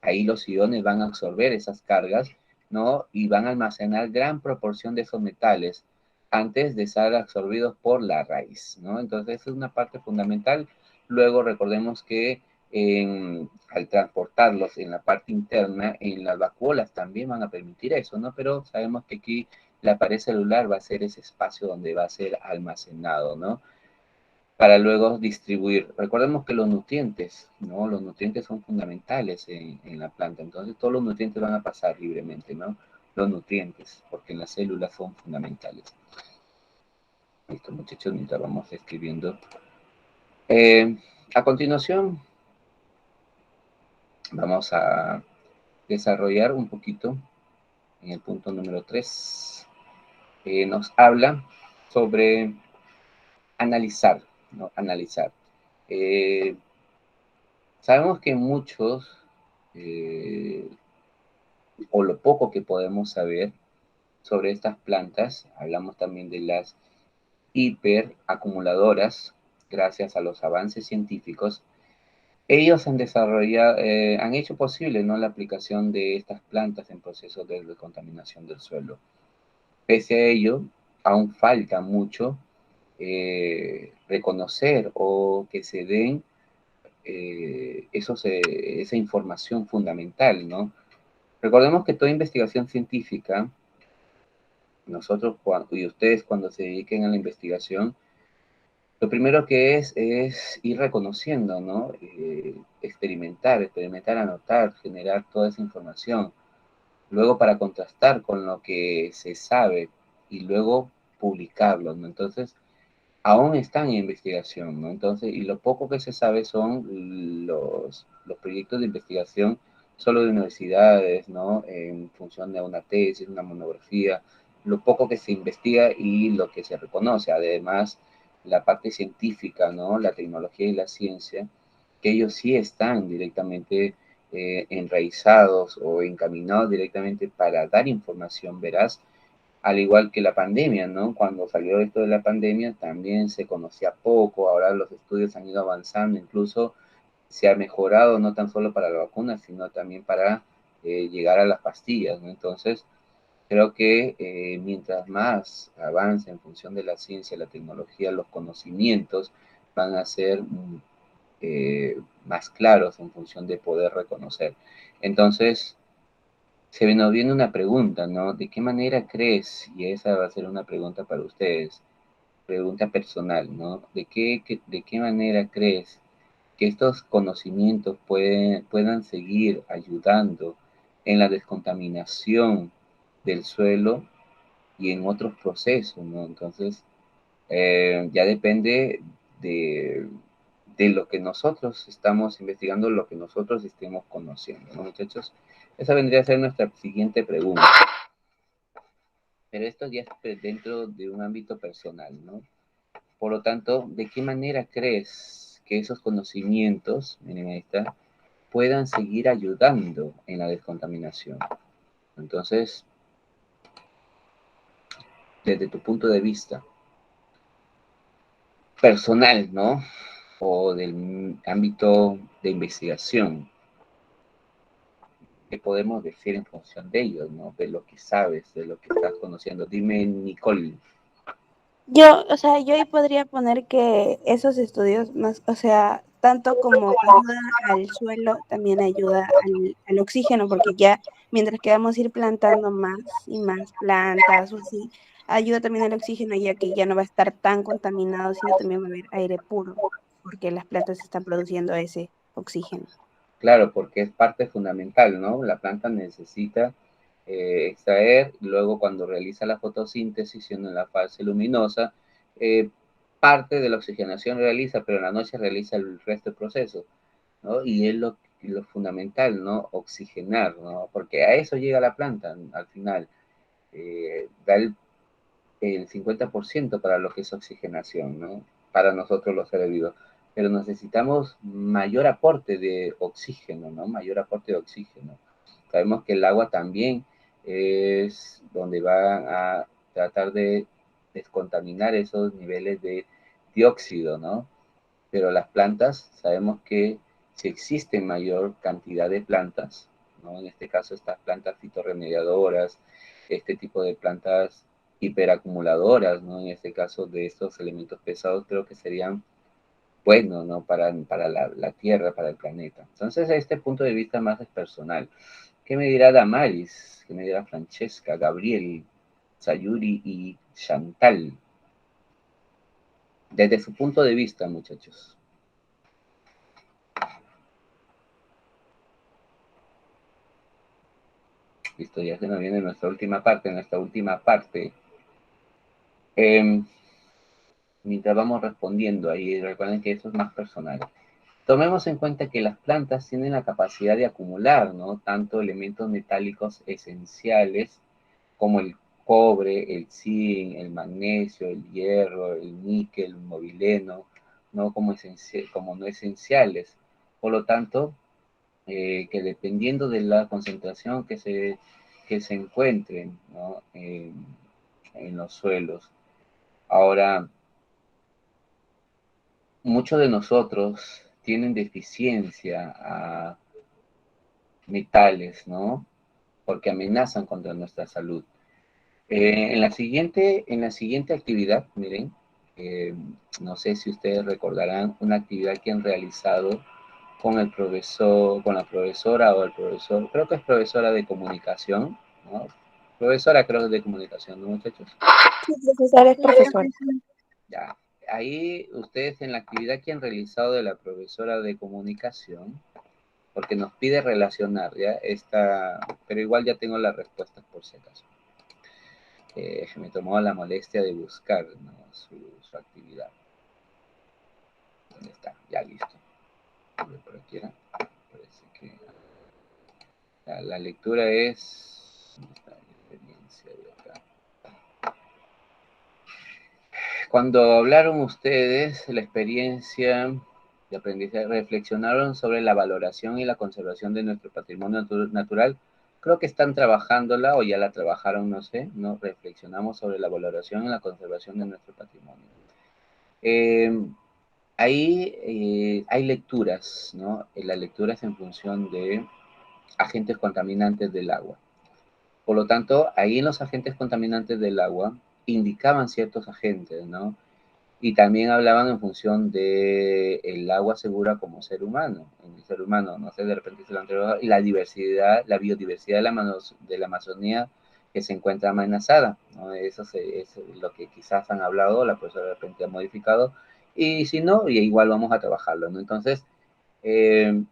Ahí los iones van a absorber esas cargas, ¿no? Y van a almacenar gran proporción de esos metales antes de ser absorbidos por la raíz, ¿no? Entonces, es una parte fundamental. Luego, recordemos que al transportarlos en la parte interna, en las vacuolas también van a permitir eso, ¿no? Pero sabemos que aquí la pared celular va a ser ese espacio donde va a ser almacenado, ¿no? Para luego distribuir. Recordemos que los nutrientes, ¿no? Los nutrientes son fundamentales en la planta, entonces todos los nutrientes van a pasar libremente, ¿no? Los nutrientes, porque en las células son fundamentales. Listo, muchachos, mientras vamos escribiendo. A continuación, vamos a desarrollar un poquito en el punto número 3. Nos habla sobre analizar, ¿no? Analizar. Eh, Sabemos que muchos, eh, o lo poco que podemos saber sobre estas plantas, hablamos también de las hiperacumuladoras, gracias a los avances científicos, Ellos han desarrollado, han hecho posible, ¿no?, la aplicación de estas plantas en procesos de decontaminación del suelo. Pese a ello, aún falta mucho reconocer o que se den esa información fundamental, ¿no? Recordemos que toda investigación científica, nosotros y ustedes cuando se dediquen a la investigación, lo primero que es ir reconociendo, ¿no? Experimentar, anotar, generar toda esa información. Luego para contrastar con lo que se sabe y luego publicarlo, ¿no? Entonces, aún están en investigación, ¿no? Entonces, y lo poco que se sabe son los proyectos de investigación solo de universidades, ¿no? En función de una tesis, una monografía, lo poco que se investiga y lo que se reconoce. Además, la parte científica, ¿no? La tecnología y la ciencia, que ellos sí están directamente enraizados o encaminados directamente para dar información veraz, al igual que la pandemia, ¿no? Cuando salió esto de la pandemia también se conocía poco, ahora los estudios han ido avanzando, incluso se ha mejorado no tan solo para la vacuna, sino también para llegar a las pastillas, ¿no? Entonces, creo que mientras más avance en función de la ciencia, la tecnología, los conocimientos van a ser más claros en función de poder reconocer. Entonces, se nos viene una pregunta, ¿no? ¿De qué manera crees? Y esa va a ser una pregunta para ustedes, pregunta personal, ¿no? ¿De qué manera crees que estos conocimientos puedan seguir ayudando en la descontaminación del suelo y en otros procesos, ¿no? Entonces, ya depende de, de lo que nosotros estamos investigando, lo que nosotros estemos conociendo, ¿no, muchachos? Esa vendría a ser nuestra siguiente pregunta. Pero esto ya es dentro de un ámbito personal, ¿no? Por lo tanto, ¿de qué manera crees que esos conocimientos, miren ahí está, puedan seguir ayudando en la descontaminación? Entonces, desde tu punto de vista personal, ¿no? O del ámbito de investigación, ¿qué podemos decir en función de ellos, ¿no? De lo que sabes, de lo que estás conociendo. Dime, Nicole. Yo, o sea, yo ahí podría poner que esos estudios más, o sea, tanto como ayuda al suelo, también ayuda al oxígeno, porque ya mientras que vamos a ir plantando más y más plantas o así, ayuda también al oxígeno, ya que ya no va a estar tan contaminado, sino también va a haber aire puro, porque las plantas están produciendo ese oxígeno. Claro, porque es parte fundamental, ¿no? La planta necesita extraer, luego cuando realiza la fotosíntesis en la fase luminosa, eh, parte de la oxigenación realiza, pero en la noche realiza el resto del proceso, ¿no? Y es lo fundamental, ¿no? Oxigenar, ¿no? Porque a eso llega la planta al final. Da el 50% para lo que es oxigenación, ¿no? Para nosotros los seres vivos. Pero necesitamos mayor aporte de oxígeno, ¿no? Mayor aporte de oxígeno. Sabemos que el agua también es donde va a tratar de descontaminar esos niveles de dióxido, ¿no? Pero las plantas, sabemos que si existe mayor cantidad de plantas, ¿no? En este caso estas plantas fitorremediadoras, este tipo de plantas hiperacumuladoras, ¿no? En este caso de estos elementos pesados, creo que serían buenos, ¿no? Para la Tierra, para el planeta. Entonces, a este punto de vista más es personal. ¿Qué me dirá Damaris? ¿Qué me dirá Francesca, Gabriel, Sayuri y Chantal? Desde su punto de vista, muchachos. Listo, ya se nos viene nuestra última parte. Eh, Mientras vamos respondiendo ahí, recuerden que eso es más personal. Tomemos en cuenta que las plantas tienen la capacidad de acumular, ¿no? Tanto elementos metálicos esenciales como el cobre, el zinc, el magnesio, el hierro, el níquel, el movileno, ¿no? Como no esenciales. Por lo tanto, que dependiendo de la concentración que se encuentren, ¿no? En los suelos. Ahora, muchos de nosotros tienen deficiencia a metales, ¿no? Porque amenazan contra nuestra salud. En la siguiente actividad, miren, no sé si ustedes recordarán una actividad que han realizado con el profesor, con la profesora o el profesor, creo que es profesora de comunicación, ¿no? Profesora creo que es de comunicación, ¿no, muchachos? Sí, profesor, es profesor. Ya, ahí ustedes en la actividad que han realizado de la profesora de comunicación, porque nos pide relacionar, ¿ya? Esta, pero igual ya tengo las respuestas por si acaso. Me tomó la molestia de buscar, ¿no? su actividad. ¿Dónde está? Ya listo. Por aquí era. Parece que la lectura es... ¿Dónde está la experiencia de acá? Cuando hablaron ustedes la experiencia de aprendizaje, reflexionaron sobre la valoración y la conservación de nuestro patrimonio natural. Creo que están trabajándola o ya la trabajaron, no sé, ¿no? Reflexionamos sobre la valoración y la conservación de nuestro patrimonio. Ahí hay lecturas, ¿no? La lectura es en función de agentes contaminantes del agua. Por lo tanto, ahí en los agentes contaminantes del agua indicaban ciertos agentes, ¿no? Y también hablaban en función de el agua segura como ser humano, en el ser humano, no sé, de repente se lo han y la diversidad, la biodiversidad de la Amazonía que se encuentra amenazada, ¿no? Eso es lo que quizás han hablado, la profesora de repente ha modificado, y si no, igual vamos a trabajarlo, ¿no? Entonces, eh,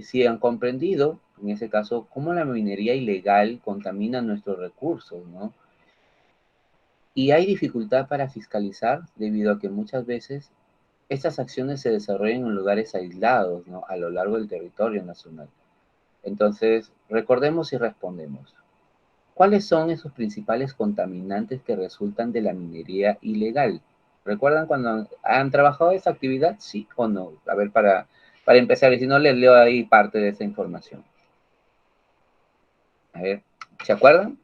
si han comprendido, en ese caso, cómo la minería ilegal contamina nuestros recursos, ¿no? Y hay dificultad para fiscalizar debido a que muchas veces estas acciones se desarrollan en lugares aislados, ¿no? A lo largo del territorio nacional. Entonces, recordemos y respondemos. ¿Cuáles son esos principales contaminantes que resultan de la minería ilegal? ¿Recuerdan cuando han trabajado esa actividad? ¿Sí o no? A ver, para empezar, y si no, les leo ahí parte de esa información. A ver, ¿se acuerdan?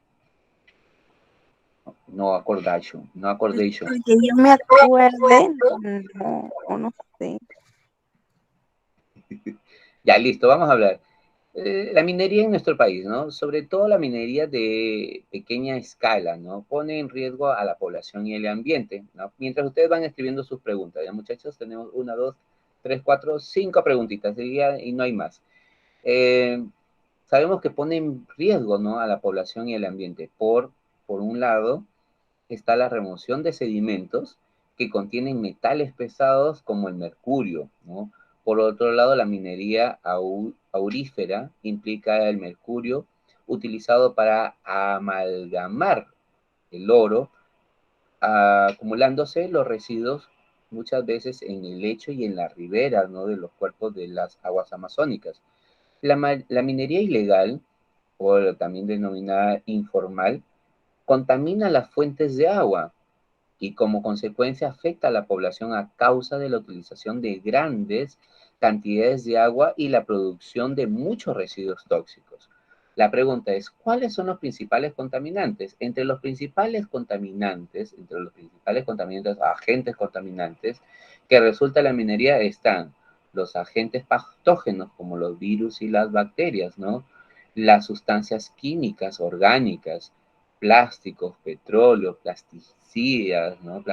No acordation, no acordation. Que yo me acuerde, no, no sé. Ya, listo, vamos a hablar. La minería en nuestro país, ¿no? Sobre todo la minería de pequeña escala, ¿no? Pone en riesgo a la población y el ambiente, ¿no? Mientras ustedes van escribiendo sus preguntas, ¿ya, muchachos? Tenemos una, dos, tres, cuatro, cinco preguntitas y no hay más. Eh, Sabemos que pone en riesgo, ¿no? A la población y el ambiente. Por un lado, está la remoción de sedimentos que contienen metales pesados como el mercurio, ¿no? Por otro lado, la minería aurífera implica el mercurio utilizado para amalgamar el oro, acumulándose los residuos muchas veces en el lecho y en la ribera, ¿no? De los cuerpos de las aguas amazónicas. La minería ilegal, o también denominada informal, contamina las fuentes de agua, y como consecuencia afecta a la población a causa de la utilización de grandes cantidades de agua y la producción de muchos residuos tóxicos. La pregunta es, ¿cuáles son los principales contaminantes? Entre los principales contaminantes, agentes contaminantes que resulta la minería están los agentes patógenos como los virus y las bacterias, ¿no? Las sustancias químicas orgánicas, plásticos, petróleo, plasticidas, ¿no?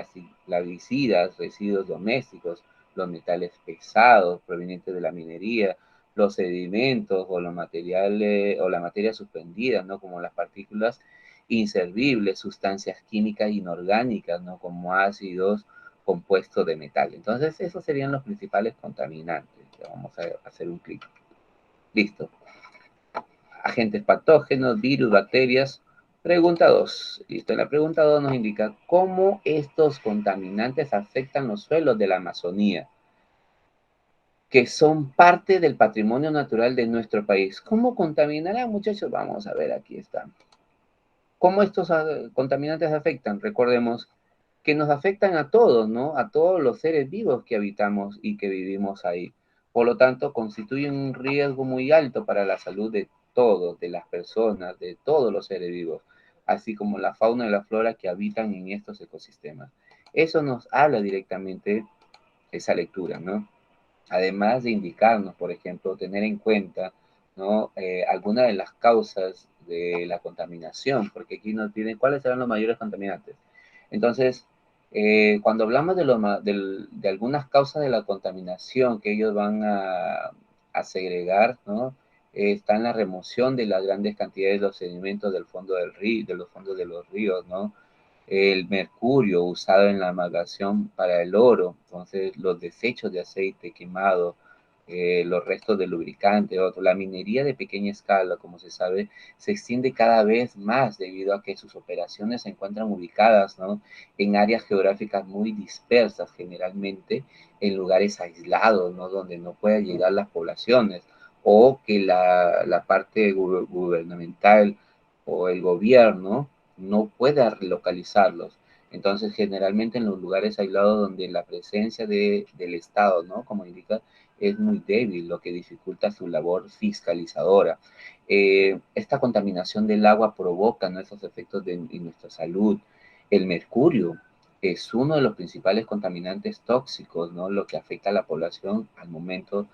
Plaguicidas, residuos domésticos, los metales pesados provenientes de la minería, los sedimentos o los materiales o la materia suspendida, ¿no? Como las partículas inservibles, sustancias químicas inorgánicas, ¿no? Como ácidos, compuestos de metal. Entonces, esos serían los principales contaminantes. Vamos a hacer un clic. Listo. Agentes patógenos, virus, bacterias. Pregunta 2. Listo. La pregunta 2 nos indica cómo estos contaminantes afectan los suelos de la Amazonía, que son parte del patrimonio natural de nuestro país. ¿Cómo contaminarán, muchachos? Vamos a ver, aquí está. ¿Cómo estos contaminantes afectan? Recordemos que nos afectan a todos, ¿no? A todos los seres vivos que habitamos y que vivimos ahí. Por lo tanto, constituyen un riesgo muy alto para la salud de todos, de las personas, de todos los seres vivos, así como la fauna y la flora que habitan en estos ecosistemas. Eso nos habla directamente esa lectura, ¿no? además de indicarnos, por ejemplo, tener en cuenta, ¿no? Algunas de las causas de la contaminación, porque aquí nos piden cuáles serán los mayores contaminantes. Entonces, cuando hablamos de algunas causas de la contaminación que ellos van a segregar, ¿no? Está en la remoción de las grandes cantidades de los sedimentos del fondo del río, de los fondos de los ríos, ¿no? El mercurio usado en la amalgamación para el oro, entonces los desechos de aceite quemado, los restos de lubricante, otro. La minería de pequeña escala, como se sabe, se extiende cada vez más debido a que sus operaciones se encuentran ubicadas, ¿no? En áreas geográficas muy dispersas, generalmente en lugares aislados, ¿no? Donde no puedan llegar las poblaciones, o que la parte gubernamental o el gobierno no pueda localizarlos. Entonces, generalmente en los lugares aislados donde la presencia del Estado, ¿no? Como indica, es muy débil, lo que dificulta su labor fiscalizadora. Esta contaminación del agua provoca, ¿no? Esos efectos en nuestra salud. El mercurio es uno de los principales contaminantes tóxicos, ¿no? Lo que afecta a la población al momento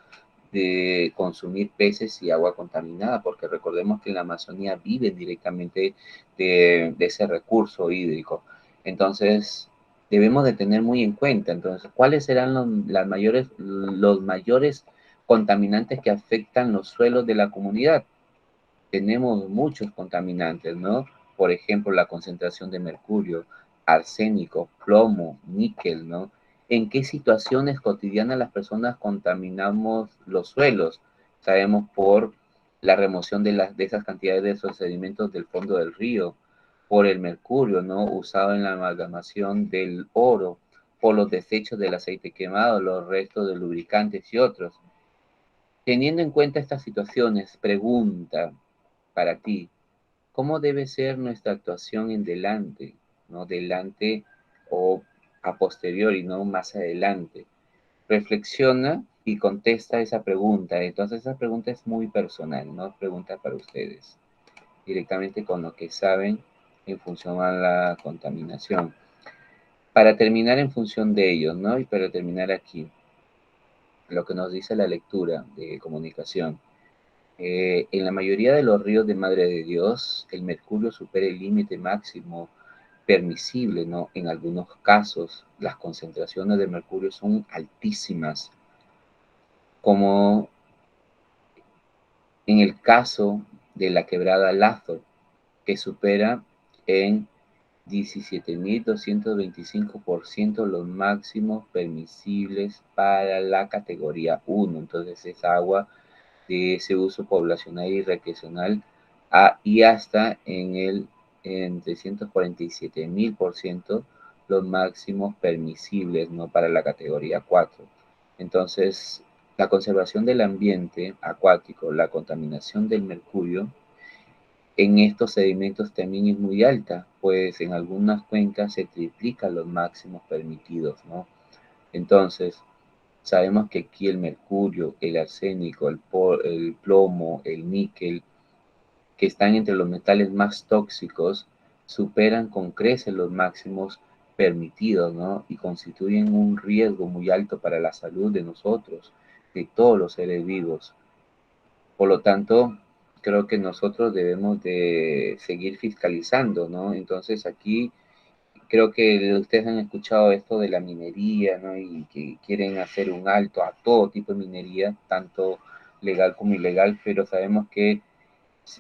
de consumir peces y agua contaminada, porque recordemos que en la Amazonía viven directamente de ese recurso hídrico. Entonces, debemos de tener muy en cuenta, entonces, cuáles serán los mayores contaminantes que afectan los suelos de la comunidad. Tenemos muchos contaminantes, ¿no? Por ejemplo, la concentración de mercurio, arsénico, plomo, níquel, ¿no? ¿En qué situaciones cotidianas las personas contaminamos los suelos? Sabemos por la remoción de esas cantidades de esos sedimentos del fondo del río, por el mercurio, ¿no? Usado en la amalgamación del oro, por los desechos del aceite quemado, los restos de lubricantes y otros. Teniendo en cuenta estas situaciones, pregunta para ti, ¿cómo debe ser nuestra actuación en delante, no delante o a posteriori, no más adelante? Reflexiona y contesta esa pregunta. Entonces esa pregunta es muy personal, no pregunta para ustedes, directamente con lo que saben en función a la contaminación. Para terminar en función de ellos, ¿no? Y para terminar aquí, lo que nos dice la lectura de comunicación. En la mayoría de los ríos de Madre de Dios, el mercurio supera el límite máximo permisible, ¿no? En algunos casos, las concentraciones de mercurio son altísimas, como en el caso de la quebrada Lazo, que supera en 17.225% los máximos permisibles para la categoría 1. Entonces es agua de ese uso poblacional y recreacional y hasta en 347.000% los máximos permisibles, ¿no? Para la categoría 4. Entonces, la conservación del ambiente acuático, la contaminación del mercurio en estos sedimentos también es muy alta, pues en algunas cuencas se triplican los máximos permitidos, ¿no? Entonces, sabemos que aquí el mercurio, el arsénico, el plomo, el níquel, que están entre los metales más tóxicos, superan con creces los máximos permitidos, ¿no? Y constituyen un riesgo muy alto para la salud de nosotros, de todos los seres vivos. Por lo tanto, creo que nosotros debemos de seguir fiscalizando, ¿no? Entonces aquí creo que ustedes han escuchado esto de la minería, ¿no? Y que quieren hacer un alto a todo tipo de minería, tanto legal como ilegal, pero sabemos que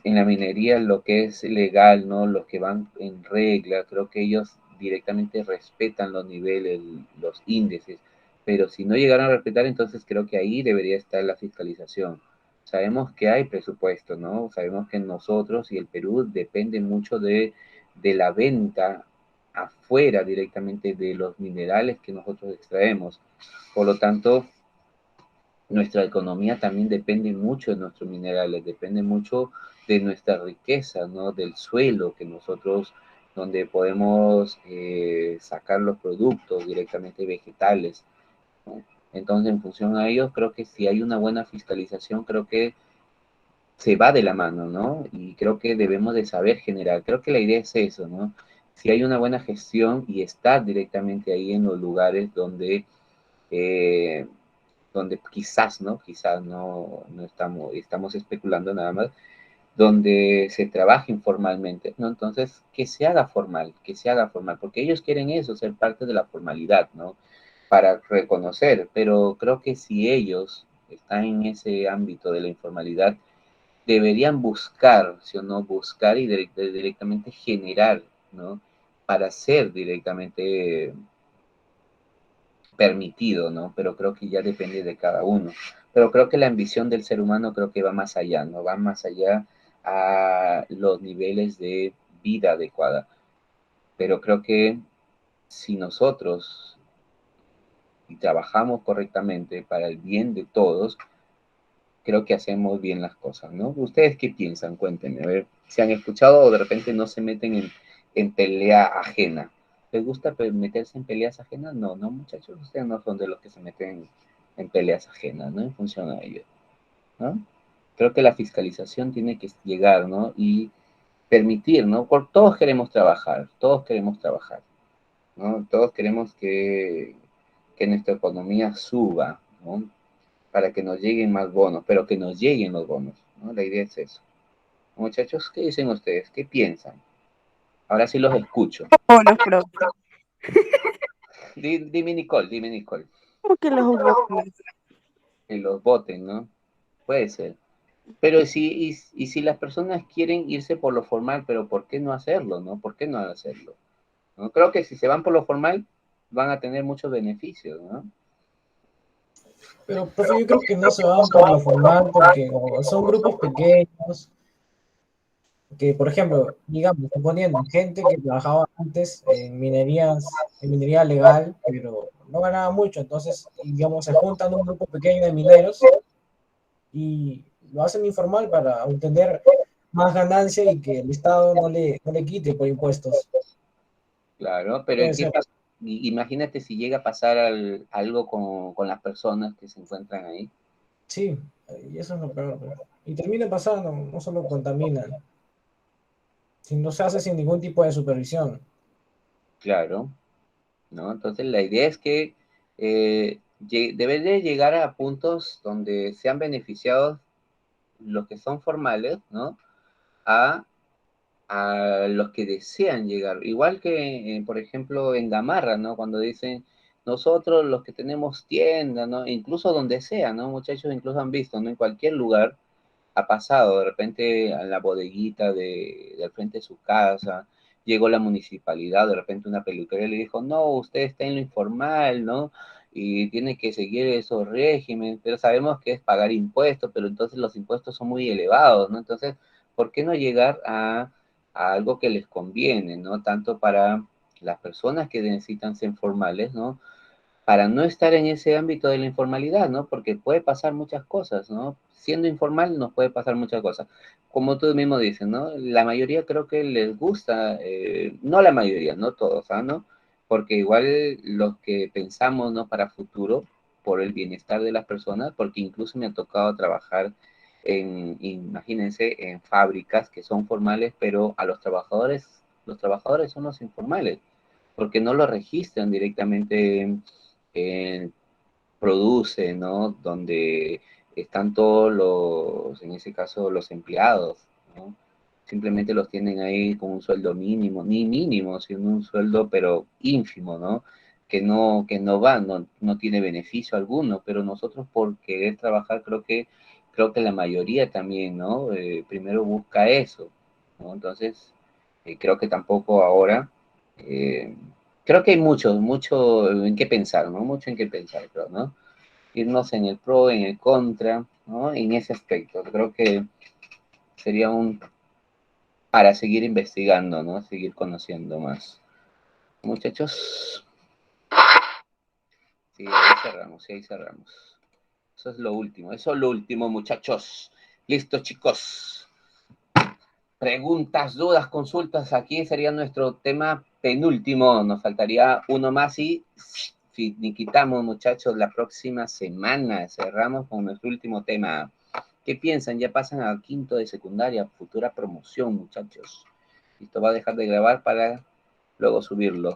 en la minería lo que es legal, ¿no? Los que van en regla, creo que ellos directamente respetan los niveles, los índices, pero si no llegaran a respetar, entonces creo que ahí debería estar la fiscalización. Sabemos que hay presupuesto, ¿no? Sabemos que nosotros y el Perú depende mucho de la venta afuera directamente de los minerales que nosotros extraemos. Por lo tanto, nuestra economía también depende mucho de nuestros minerales, depende mucho de nuestra riqueza, ¿no? Del suelo que nosotros, donde podemos sacar los productos directamente vegetales, ¿no? Entonces, en función a ello, creo que si hay una buena fiscalización, creo que se va de la mano, ¿no? Y creo que debemos de saber generar. Creo que la idea es eso, ¿no? Si hay una buena gestión y estar directamente ahí en los lugares eh, donde quizás, ¿no? Quizás no estamos especulando nada más, donde se trabaja informalmente, ¿no? Entonces, que se haga formal, porque ellos quieren eso, ser parte de la formalidad, ¿no? Para reconocer, pero creo que si ellos están en ese ámbito de la informalidad, deberían buscar, si o no, buscar y directamente generar, ¿no? Para ser directamente permitido, ¿no? Pero creo que ya depende de cada uno. Pero creo que la ambición del ser humano creo que va más allá, ¿no? Va más allá a los niveles de vida adecuada. Pero creo que si nosotros trabajamos correctamente para el bien de todos, creo que hacemos bien las cosas, ¿no? ¿Ustedes qué piensan? Cuéntenme, a ver si han escuchado o de repente no se meten en pelea ajena. ¿Les gusta meterse en peleas ajenas? No, no, muchachos, ustedes no son de los que se meten en peleas ajenas, ¿no? En función a ello, ¿no? Creo que la fiscalización tiene que llegar, ¿no? Y permitir, ¿no? Todos queremos trabajar, ¿no? Todos queremos que nuestra economía suba, ¿no? Para que nos lleguen más bonos, pero que nos lleguen los bonos, ¿no? La idea es eso. Muchachos, ¿qué dicen ustedes? ¿Qué piensan? Ahora sí los escucho. Bonos, profe. Dime Nicole, dime Nicole. ¿Cómo que los bonos? Que los voten, ¿no? Puede ser. Pero y si las personas quieren irse por lo formal, pero ¿por qué no hacerlo, no? ¿Por qué no hacerlo? ¿No? Creo que si se van por lo formal, van a tener muchos beneficios, ¿no? Pero, profe, yo creo que no se van por lo formal porque como son grupos pequeños, que, por ejemplo, digamos, suponiendo gente que trabajaba antes en minería legal, pero no ganaba mucho, entonces, digamos, se juntan un grupo pequeño de mineros y lo hacen informal para obtener más ganancia y que el Estado no le quite por impuestos. Claro, pero ¿y Puede qué ser. pasa? Imagínate si llega a pasar algo con las personas que se encuentran ahí. Sí, y eso es lo peor, pues. Y termina pasando, no solo contaminan, sino se hace sin ningún tipo de supervisión. Claro, ¿no? Entonces la idea es que debe de llegar a puntos donde sean beneficiados los que son formales, ¿no? A, a los que desean llegar. Igual que, por ejemplo, en Gamarra, ¿no? Cuando dicen, nosotros los que tenemos tienda, ¿no? Incluso donde sea, ¿no? Muchachos incluso han visto, ¿no? En cualquier lugar ha pasado, de repente a la bodeguita del frente de su casa, llegó la municipalidad, de repente una peluquería le dijo, no, usted está en lo informal, ¿no? Y tiene que seguir esos regímenes, pero sabemos que es pagar impuestos, pero entonces los impuestos son muy elevados, ¿no? Entonces, ¿por qué no llegar a algo que les conviene, ¿no? Tanto para las personas que necesitan ser formales, ¿no? Para no estar en ese ámbito de la informalidad, ¿no? Porque puede pasar muchas cosas, ¿no? Siendo informal nos puede pasar muchas cosas. Como tú mismo dices, ¿no? La mayoría creo que les gusta, no la mayoría, no todos, ¿ah? ¿No? Porque igual los que pensamos, ¿no? Para futuro, por el bienestar de las personas, porque incluso me ha tocado trabajar imagínense, en fábricas que son formales, pero a los trabajadores son los informales, porque no lo registran directamente eh, produce, ¿no? Donde están todos en ese caso, los empleados, ¿no? Simplemente los tienen ahí con un sueldo mínimo, ni mínimo, sino un sueldo, pero ínfimo, ¿no? Que no va, no tiene beneficio alguno, pero nosotros por querer trabajar creo que la mayoría también, ¿no? Primero busca eso, ¿no? Entonces, creo que tampoco ahora, eh, creo que hay mucho en qué pensar, ¿no? Mucho en qué pensar, creo, ¿no? Irnos en el pro, en el contra, ¿no? En ese aspecto. Creo que sería para seguir investigando, ¿no? Seguir conociendo más. Muchachos, sí, ahí cerramos, sí, ahí cerramos. Eso es lo último, muchachos. Listo, chicos. Preguntas, dudas, consultas. Aquí sería nuestro tema penúltimo. Nos faltaría uno más y finiquitamos, muchachos, la próxima semana. Cerramos con nuestro último tema. ¿Qué piensan? Ya pasan a quinto de secundaria, futura promoción, muchachos. Esto va a dejar de grabar para luego subirlo.